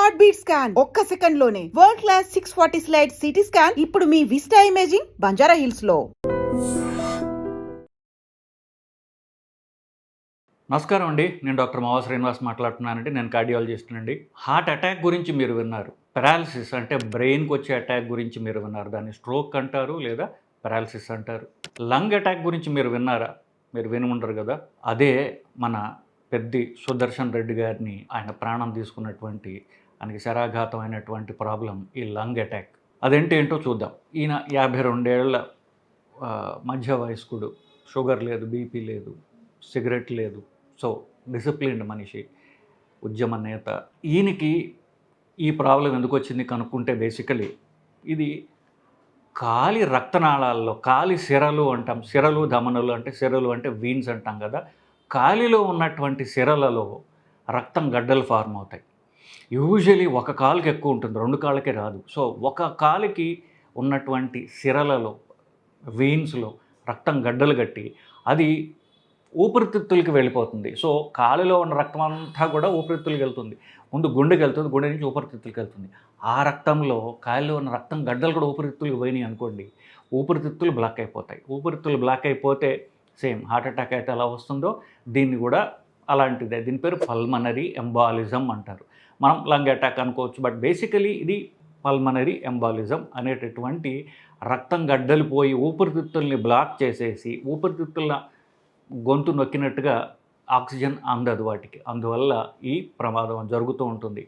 Heart beat scan ఒక్క second లోనే world class 640 slide CT scan ఇప్పుడు మీ విస్టా ఇమేజింగ్ బంజారా హిల్స్ లో. నమస్కారం అండి, నేను డాక్టర్ మావా శ్రీనివాస్ మాట్లాడుతున్నానండి. నేను కార్డియాలజిస్ట్ అండి. హార్ట్ అటాక్ గురించి మీరు విన్నారు, పెరాలసిస్ అంటే బ్రెయిన్కి వచ్చే అటాక్ గురించి మీరు విన్నారు. దాన్ని స్ట్రోక్ అంటారు లేదా పెరాలసిస్ అంటారు. లంగ్ అటాక్ గురించి మీరు విన్నారా? మీరు విని ఉండరు కదా. అదే మన పెద్ది సుదర్శన్ రెడ్డి గారిని ఆయన ప్రాణం తీసుకున్నటువంటి ఆయనకి శరాఘాతమైనటువంటి ప్రాబ్లం ఈ లంగ్ అటాక్. అదేంటేంటో చూద్దాం. ఈయన 52 ఏళ్ల మధ్య వయస్కుడు, షుగర్ లేదు, బీపీ లేదు, సిగరెట్ లేదు, సో డిసిప్లిన్డ్ మనిషి, ఉద్యమ నేత. ఈయనకి ఈ ప్రాబ్లం ఎందుకు వచ్చింది కనుక్కుంటే బేసికలీ ఇది కాలి రక్తనాళాల్లో, కాలి సిరలు అంటాం, సిరలు ధమనులు అంటే, సిరలు అంటే వీన్స్ అంటాం కదా, కాలిలో ఉన్నటువంటి సిరలలో రక్తం గడ్డలు ఫార్మ్ అవుతాయి. యూజువలీ ఒక కాలుకి ఎక్కువ ఉంటుంది, 2 కాళ్ళకే రాదు. సో ఒక కాలికి ఉన్నటువంటి సిరలలో, వీన్స్లో రక్తం గడ్డలు కట్టి అది ఊపిరితిత్తులకి వెళ్ళిపోతుంది. సో కాలులో ఉన్న రక్తం అంతా కూడా ఊపిరితిత్తులకి వెళ్తుంది. ముందు గుండెకి వెళ్తుంది, గుండె నుంచి ఊపిరితిత్తులకి వెళ్తుంది. ఆ రక్తంలో కాలిలో ఉన్న రక్తం గడ్డలు కూడా ఊపిరితిత్తులకి పోయినాయి అనుకోండి, ఊపిరితిత్తులు బ్లాక్ అయిపోతాయి. ఊపిరితిత్తులు బ్లాక్ అయిపోతే సేమ్ హార్ట్ అటాక్ అయితే ఎలా వస్తుందో దీన్ని కూడా అలాంటిదే. దీని పేరు పల్మనరీ ఎంబాలిజం అంటారు. మనం లంగ్ అటాక్ అనుకోవచ్చు, బట్ బేసికలీ ఇది పల్మనరీ ఎంబాలిజం అనేటటువంటి రక్తం గడ్డలు పోయి ఊపిరితిత్తుల్ని బ్లాక్ చేసేసి ఊపిరితిత్తుల గొంతు నొక్కినట్టుగా ఆక్సిజన్ అందదు వాటికి. అందువల్ల ఈ ప్రమాదం జరుగుతూ ఉంటుంది.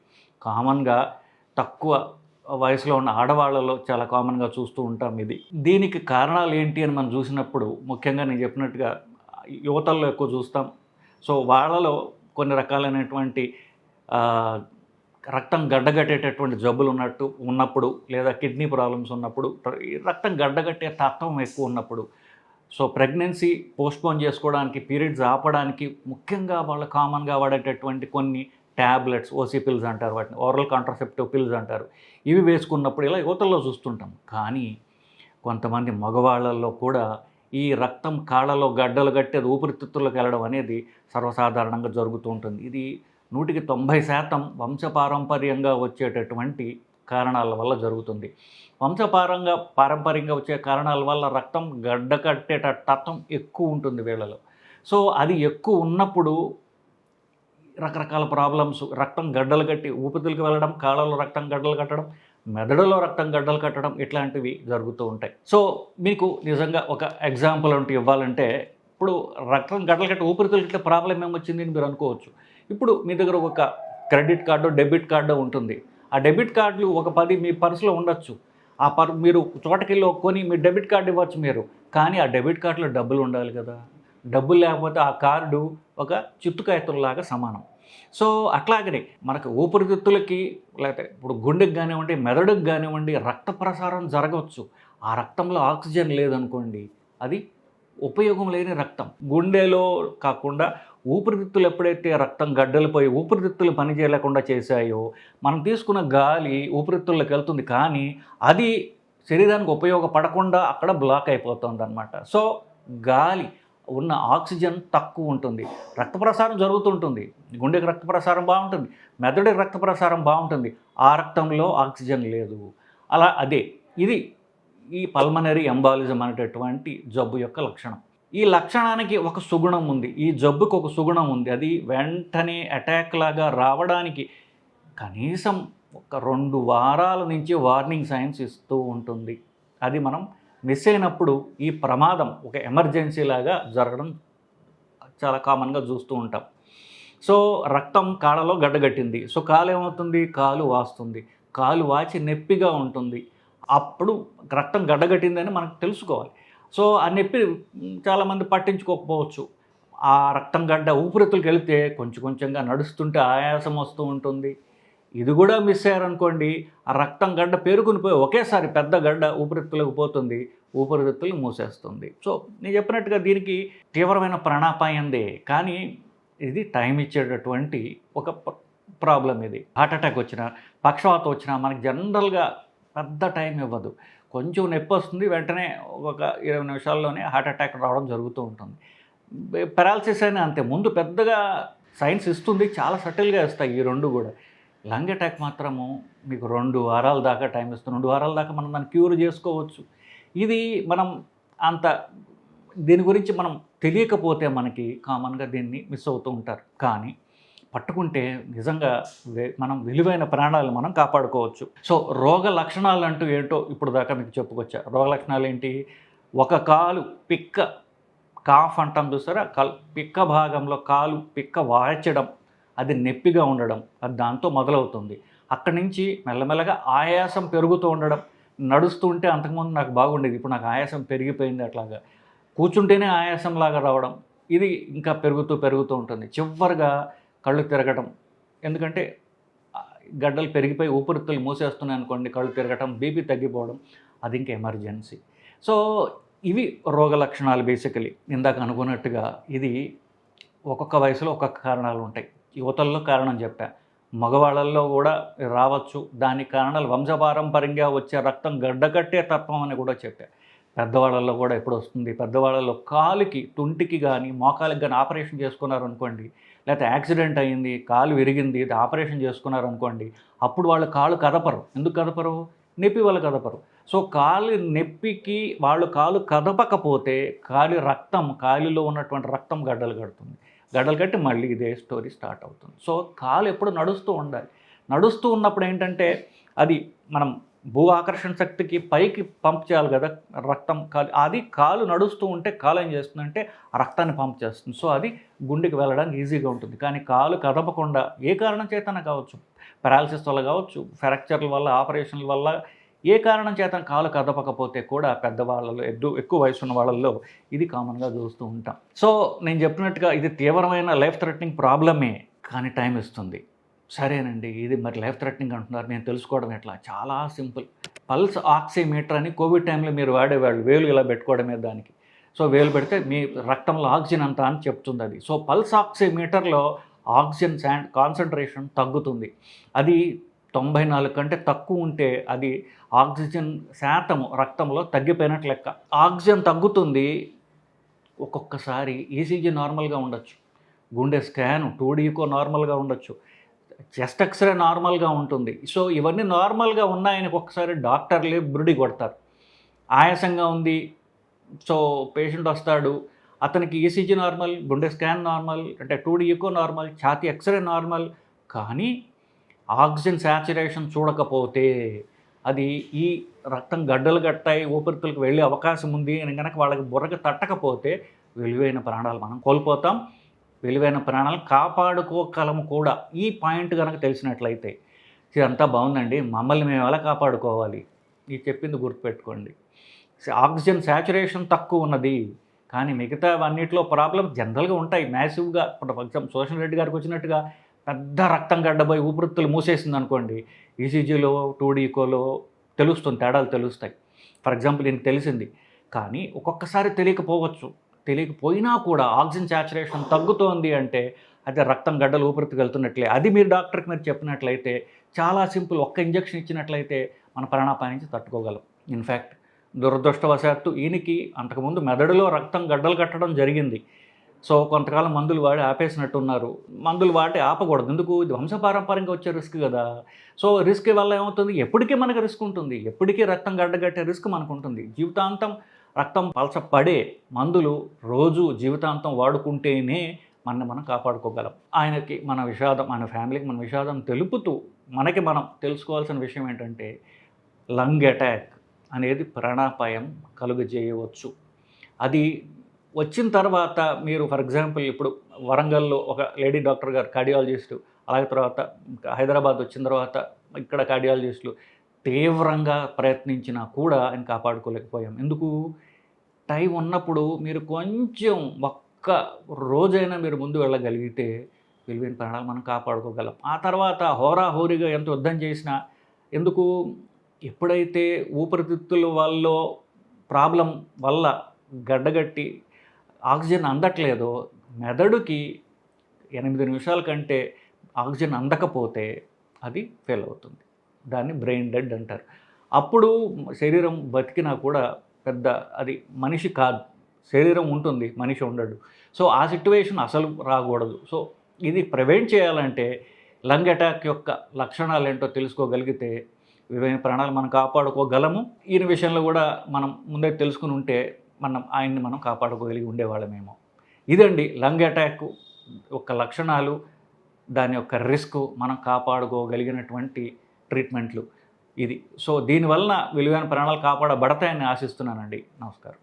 కామన్గా తక్కువ వయసులో ఉన్న ఆడవాళ్ళలో చాలా కామన్గా చూస్తూ ఉంటాం ఇది. దీనికి కారణాలు ఏంటి అని మనం చూసినప్పుడు ముఖ్యంగా నేను చెప్పినట్టుగా యువతల్లో ఎక్కువ చూస్తాం. సో వాళ్ళలో కొన్ని రకాలైనటువంటి రక్తం గడ్డగట్టేటటువంటి జబ్బులు ఉన్నప్పుడు లేదా కిడ్నీ ప్రాబ్లమ్స్ ఉన్నప్పుడు, రక్తం గడ్డగట్టే తత్వం ఎక్కువ ఉన్నప్పుడు, సో ప్రెగ్నెన్సీ పోస్ట్పోన్ చేసుకోవడానికి, పీరియడ్స్ ఆపడానికి ముఖ్యంగా వాళ్ళు కామన్గా వాడేటటువంటి కొన్ని ట్యాబ్లెట్స్, ఓసీ పిల్స్ అంటారు, వాటిని ఓరల్ కాంట్రాసెప్టివ్ పిల్స్ అంటారు, ఇవి వేసుకున్నప్పుడు ఇలా యువతల్లో చూస్తుంటాం. కానీ కొంతమంది మగవాళ్ళల్లో కూడా ఈ రక్తం కాళ్ళలో గడ్డలు కట్టేది ఊపిరితిత్తుల్లోకి వెళ్ళడం అనేది సర్వసాధారణంగా జరుగుతూ ఉంటుంది. ఇది 100% వంశపారంపర్యంగా వచ్చేటటువంటి కారణాల వల్ల జరుగుతుంది. పారంపర్యంగా వచ్చే కారణాల వల్ల రక్తం గడ్డ కట్టేట తత్వం ఎక్కువ ఉంటుంది వీళ్ళలో. సో అది ఎక్కువ ఉన్నప్పుడు రకరకాల ప్రాబ్లమ్స్, రక్తం గడ్డలు కట్టి ఊపిరితిత్తులకు వెళ్ళడం, కాళ్ళలో రక్తం గడ్డలు కట్టడం, మెదడులో రక్తం గడ్డలు కట్టడం, ఇట్లాంటివి జరుగుతూ ఉంటాయి. సో మీకు నిజంగా ఒక ఎగ్జాంపుల్ అంటూ ఇవ్వాలంటే, ఇప్పుడు రక్తం గడ్డలు కట్టి ఊపిరితిత్తులకి ప్రాబ్లం ఏమొచ్చింది అని మీరు అనుకోవచ్చు. ఇప్పుడు మీ దగ్గర ఒక క్రెడిట్ కార్డు, డెబిట్ కార్డు ఉంటుంది. ఆ డెబిట్ కార్డులు ఒక 10 మీ పర్సులో ఉండొచ్చు. మీరు చోటకెళ్ళి కొని మీ డెబిట్ కార్డు ఇవ్వచ్చు మీరు, కానీ ఆ డెబిట్ కార్డులో డబ్బులు ఉండాలి కదా. డబ్బులు లేకపోతే ఆ కార్డు ఒక చిత్తుకాయతుల్లాగా సమానం. సో అట్లాగనే మనకు ఊపిరితిత్తులకి, లేకపోతే ఇప్పుడు గుండెకి కానివ్వండి, మెదడుకి కానివ్వండి రక్త ప్రసారం జరగవచ్చు. ఆ రక్తంలో ఆక్సిజన్ లేదనుకోండి, అది ఉపయోగం లేని రక్తం. గుండెలో కాకుండా ఊపిరితిత్తులు ఎప్పుడైతే రక్తం గడ్డలిపోయి ఊపిరితిత్తులు పనిచేయలేకుండా చేశాయో, మనం తీసుకున్న గాలి ఊపిరితిత్తుల్లోకి వెళ్తుంది, కానీ అది శరీరానికి ఉపయోగపడకుండా అక్కడ బ్లాక్ అయిపోతుంది అన్నమాట. సో గాలి ఉన్న ఆక్సిజన్ తక్కువ ఉంటుంది, రక్త ప్రసారం జరుగుతుంటుంది, గుండెకి రక్త ప్రసారం బాగుంటుంది, మెదడుకి రక్త ప్రసారం బాగుంటుంది, ఆ రక్తంలో ఆక్సిజన్ లేదు. అలా ఇది ఈ పల్మనరీ ఎంబాలిజం అనేటటువంటి జబ్బు యొక్క లక్షణం. ఈ లక్షణానికి ఒక సుగుణం ఉంది, ఈ జబ్బుకు ఒక సుగుణం ఉంది. అది వెంటనే అటాక్ లాగా రావడానికి కనీసం ఒక 2 వారాల నుంచి వార్నింగ్ సైన్స్ ఇస్తూ ఉంటుంది. అది మనం మిస్ అయినప్పుడు ఈ ప్రమాదం ఒక ఎమర్జెన్సీ లాగా జరగడం చాలా కామన్గా చూస్తూ ఉంటాం. సో రక్తం కాళ్ళలో గడ్డగట్టింది, సో కాలు ఏమవుతుంది, కాలు వాస్తుంది, కాలు వాచి నొప్పిగా ఉంటుంది. అప్పుడు రక్తం గడ్డగట్టిందని మనకు తెలుసుకోవాలి. సో ఆ నొప్పి చాలామంది పట్టించుకోకపోవచ్చు. ఆ రక్తం గడ్డ ఊపిరితిత్తులకు వెళితే కొంచెంగా నడుస్తుంటే ఆయాసం వస్తూ ఉంటుంది. ఇది కూడా మిస్ అయ్యారనుకోండి, ఆ రక్తం గడ్డ పేరుకుని పోయి ఒకేసారి పెద్ద గడ్డ ఊపిరితిత్తులకు పోతుంది, ఊపిరితిత్తులు మూసేస్తుంది. సో నేను చెప్పినట్టుగా దీనికి తీవ్రమైన ప్రాణాపాయందే, కానీ ఇది టైం ఇచ్చేటటువంటి ఒక ప్రాబ్లం. ఇది హార్ట్ అటాక్ వచ్చినా, పక్షవాతం వచ్చినా మనకి జనరల్గా పెద్ద టైం ఇవ్వదు. కొంచెం నొప్పి వస్తుంది, వెంటనే ఒక 20 నిమిషాల్లోనే హార్ట్ అటాక్ రావడం జరుగుతూ ఉంటుంది. పెరాలసిస్ అయినా అంతే, ముందు పెద్దగా సైన్స్ ఇస్తుంది, చాలా సటిల్గా ఇస్తాయి ఈ రెండు కూడా. లంగ్ అటాక్ మాత్రము మీకు 2 వారాల దాకా టైం ఇస్తుంది. 2 వారాల దాకా మనం దాన్ని క్యూర్ చేసుకోవచ్చు. ఇది మనం అంత దీని గురించి మనం తెలియకపోతే మనకి కామన్గా దీన్ని మిస్ అవుతూ ఉంటారు. కానీ పట్టుకుంటే నిజంగా మనం విలువైన ప్రాణాలు మనం కాపాడుకోవచ్చు. సో రోగ లక్షణాలు అంటూ ఏంటో ఇప్పుడు దాకా మీకు చెప్పుకొచ్చా. రోగ లక్షణాలు ఏంటి? ఒక కాలు పిక్క, కాఫ్ అంటాం చూసారా, పిక్క భాగంలో కాలు పిక్క వాచడం, అది నొప్పిగా ఉండడం, అది దాంతో మొదలవుతుంది. అక్కడి నుంచి మెల్లమెల్లగా ఆయాసం పెరుగుతూ ఉండడం. నడుస్తూ ఉంటే అంతకుముందు నాకు బాగుండేది, ఇప్పుడు నాకు ఆయాసం పెరిగిపోయింది, అట్లాగా కూర్చుంటేనే ఆయాసంలాగా రావడం, ఇది ఇంకా పెరుగుతూ పెరుగుతూ ఉంటుంది. చివరిగా కళ్ళు తిరగడం, ఎందుకంటే గడ్డలు పెరిగిపోయి ఊపిరితిత్తులు మూసేస్తున్నాయి అనుకోండి, కళ్ళు తిరగటం, బీపీ తగ్గిపోవడం, అది ఇంకా ఎమర్జెన్సీ. సో ఇవి రోగ లక్షణాలు బేసికలీ. ఇందాక అనుకున్నట్టుగా ఇది ఒక్కొక్క వయసులో ఒక్కొక్క కారణాలు ఉంటాయి. యువతల్లో కారణం చెప్పా, మగవాళ్ళల్లో కూడా రావచ్చు. దానికి కారణాలు వంశపారంపర్యంగా వచ్చే రక్తం గడ్డకట్టే తత్వం అని కూడా చెప్పా. పెద్దవాళ్ళల్లో కూడా ఎప్పుడు వస్తుంది? పెద్దవాళ్ళలో కాలుకి, తుంటికి కానీ మోకాలికి కానీ ఆపరేషన్ చేసుకున్నారనుకోండి, లేకపోతే యాక్సిడెంట్ అయ్యింది, కాలు విరిగింది, ఇది ఆపరేషన్ చేసుకున్నారనుకోండి, అప్పుడు వాళ్ళు కాలు కదపరు. ఎందుకు కదపరు? నొప్పి వల్ల కదపరు. సో కాలు నొప్పికి వాళ్ళు కాలు కదపకపోతే కాలిలో ఉన్నటువంటి రక్తం గడ్డలు కడుతుంది. గడ్డలు కట్టి మళ్ళీ ఇదే స్టోరీ స్టార్ట్ అవుతుంది. సో కాలు ఎప్పుడు నడుస్తూ ఉండాలి. నడుస్తూ ఉన్నప్పుడు ఏంటంటే అది మనం భూ ఆకర్షణ శక్తికి పైకి పంప్ చేయాలి కదా రక్తం. అది కాలు నడుస్తూ ఉంటే కాలు ఏం చేస్తుందంటే ఆ రక్తాన్ని పంప్ చేస్తుంది. సో అది గుండెకి వెళ్ళడానికి ఈజీగా ఉంటుంది. కానీ కాలు కదపకుండా ఏ కారణం చేతన కావచ్చు, పారాలసిస్ వల్ల కావచ్చు, ఫ్రాక్చర్ల వల్ల, ఆపరేషన్ల వల్ల, ఏ కారణం చేత కాలు కదపకపోతే కూడా పెద్దవాళ్ళలో, ఎక్కువ వయసు ఉన్న వాళ్ళల్లో ఇది కామన్గా చూస్తూ ఉంటాం. సో నేను చెప్పినట్టుగా ఇది తీవ్రమైన లైఫ్ థ్రెటనింగ్ ప్రాబ్లమే, కానీ టైం ఇస్తుంది. సరేనండి, ఇది మరి లైఫ్ థ్రెటనింగ్ అంటున్నారు, నేను తెలుసుకోవడం ఎట్లా? చాలా సింపుల్. పల్స్ ఆక్సిమీటర్ అని కోవిడ్ టైంలో మీరు వాడేవాళ్ళు, వేలు ఇలా పెట్టుకోవడమే దానికి. సో వేలు పెడితే మీ రక్తంలో ఆక్సిజన్ అంతా అని చెప్తుంది అది. సో పల్స్ ఆక్సిమీటర్లో ఆక్సిజన్ కాన్సన్ట్రేషన్ తగ్గుతుంది. అది 94 కంటే తక్కువ ఉంటే అది ఆక్సిజన్ శాతము రక్తంలో తగ్గిపోయినట్లు లెక్క. ఆక్సిజన్ తగ్గుతుంది. ఒక్కొక్కసారి ఈసీజీ నార్మల్గా ఉండొచ్చు, గుండె స్కాన్ 2D ఈకో నార్మల్గా ఉండొచ్చు, చెస్ట్ ఎక్స్రే నార్మల్గా ఉంటుంది. సో ఇవన్నీ నార్మల్గా ఉన్నాయని ఒక్కొక్కసారి డాక్టర్లే బురిడి కొడతారు. ఆయాసంగా ఉంది, సో పేషెంట్ వస్తాడు, అతనికి ఈసీజీ నార్మల్, గుండె స్కాన్ నార్మల్, అంటే 2D ఈకో నార్మల్, ఛాతీ ఎక్స్రే నార్మల్, కానీ ఆక్సిజన్ శాచురేషన్ చూడకపోతే అది ఈ రక్తం గడ్డలు గట్టాయి, ఊపిరితిత్తులకు వెళ్ళే అవకాశం ఉంది అని కనుక వాళ్ళకి బుర్రకి తట్టకపోతే విలువైన ప్రాణాలు మనం కోల్పోతాం. విలువైన ప్రాణాలు కాపాడుకోగలము కూడా. ఈ పాయింట్ కనుక తెలిసినట్లయితే ఇదంతా బాగుందండి, మమ్మల్ని మేము ఎలా కాపాడుకోవాలి, ఈ చెప్పింది గుర్తుపెట్టుకోండి. ఆక్సిజన్ శాచురేషన్ తక్కువ ఉన్నది, కానీ మిగతా అన్నింటిలో ప్రాబ్లం జనరల్గా ఉంటాయి మ్యాసివ్గా. ఇప్పుడు ఫర్ ఎగ్జాంపుల్ సోషల్ రెడ్డి గారికి వచ్చినట్టుగా పెద్ద రక్తం గడ్డపోయి ఊపిరితిత్తులు మూసేసింది అనుకోండి, ఈసీజీలో 2D ఈకోలో తెలుస్తుంది, తేడాలు తెలుస్తాయి. ఫర్ ఎగ్జాంపుల్ దీనికి తెలిసింది, కానీ ఒక్కొక్కసారి తెలియకపోయినా కూడా ఆక్సిజన్ శాచురేషన్ తగ్గుతోంది అంటే అది రక్తం గడ్డలు ఊపిరితిత్తుకు వెళ్తున్నట్లే. అది మీరు డాక్టర్కి మీరు చెప్పినట్లయితే చాలా సింపుల్, ఒక్క ఇంజెక్షన్ ఇచ్చినట్లయితే మన ప్రాణాపాయం నుంచి తట్టుకోగలం. ఇన్ఫ్యాక్ట్ దురదృష్టవశాత్తు ఈయనకి అంతకుముందు మెదడులో రక్తం గడ్డలు కట్టడం జరిగింది. సో కొంతకాలం మందులు వాడి ఆపేసినట్టున్నారు. మందులు వాడి ఆపకూడదు, ఎందుకు? ఇది వంశపారంపర్యంగా వచ్చే రిస్క్ కదా. సో రిస్క్ వల్ల ఏమవుతుంది, ఎప్పటికీ మనకు రిస్క్ ఉంటుంది, ఎప్పటికీ రక్తం గడ్డగట్టే రిస్క్ మనకు ఉంటుంది. జీవితాంతం రక్తం పలచపడే మందులు రోజు జీవితాంతం వాడుకుంటేనే మనం కాపాడుకోగలం. ఆయనకి మన విషాదం, మన ఫ్యామిలీకి మన విషాదం తెలుపుతూ మనకి మనం తెలుసుకోవాల్సిన విషయం ఏంటంటే లంగ్ అటాక్ అనేది ప్రాణాపాయం కలుగజేయవచ్చు. అది వచ్చిన తర్వాత మీరు ఫర్ ఎగ్జాంపుల్ ఇప్పుడు వరంగల్లో ఒక లేడీ డాక్టర్ గారు కార్డియాలజిస్టు, అలాగే తర్వాత హైదరాబాద్ వచ్చిన తర్వాత ఇక్కడ కార్డియాలజిస్టులు తీవ్రంగా ప్రయత్నించినా కూడా ఆయన కాపాడుకోలేకపోయాం. ఎందుకు? టైం ఉన్నప్పుడు మీరు కొంచెం ఒక్క రోజైనా మీరు ముందు వెళ్ళగలిగితే విలువైన ప్రాణాలు మనం కాపాడుకోగలం. ఆ తర్వాత హోరాహోరీగా ఎంత యుద్ధం చేసినా ఎందుకు? ఎప్పుడైతే ఊపిరితిత్తుల వల్ల ప్రాబ్లం వల్ల గడ్డగట్టి ఆక్సిజన్ అందట్లేదో, మెదడుకి 8 నిమిషాల కంటే ఆక్సిజన్ అందకపోతే అది ఫెయిల్ అవుతుంది. దాన్ని బ్రెయిన్ డెడ్ అంటారు. అప్పుడు శరీరం బతికినా కూడా పెద్ద అది మనిషి కాదు, శరీరం ఉంటుంది, మనిషి ఉండడు. సో ఆ సిట్యువేషన్ అసలు రాకూడదు. సో ఇది ప్రివెంట్ చేయాలంటే లంగ్ అటాక్ యొక్క లక్షణాలు ఏంటో తెలుసుకోగలిగితే విలువైన ప్రాణాలు మనం కాపాడుకోగలము. ఈయన విషయంలో కూడా మనం ముందే తెలుసుకుని ఉంటే ఆయన్ని మనం కాపాడుకోగలిగి ఉండేవాళ్ళమేమో. ఇదండి లంగ్ అటాక్ యొక్క లక్షణాలు, దాని యొక్క రిస్క్, మనం కాపాడుకోగలిగినటువంటి ట్రీట్మెంట్లు ఇది. సో దీనివలన విలువైన ప్రాణాలు కాపాడబడతాయని ఆశిస్తున్నానండి. నమస్కారం.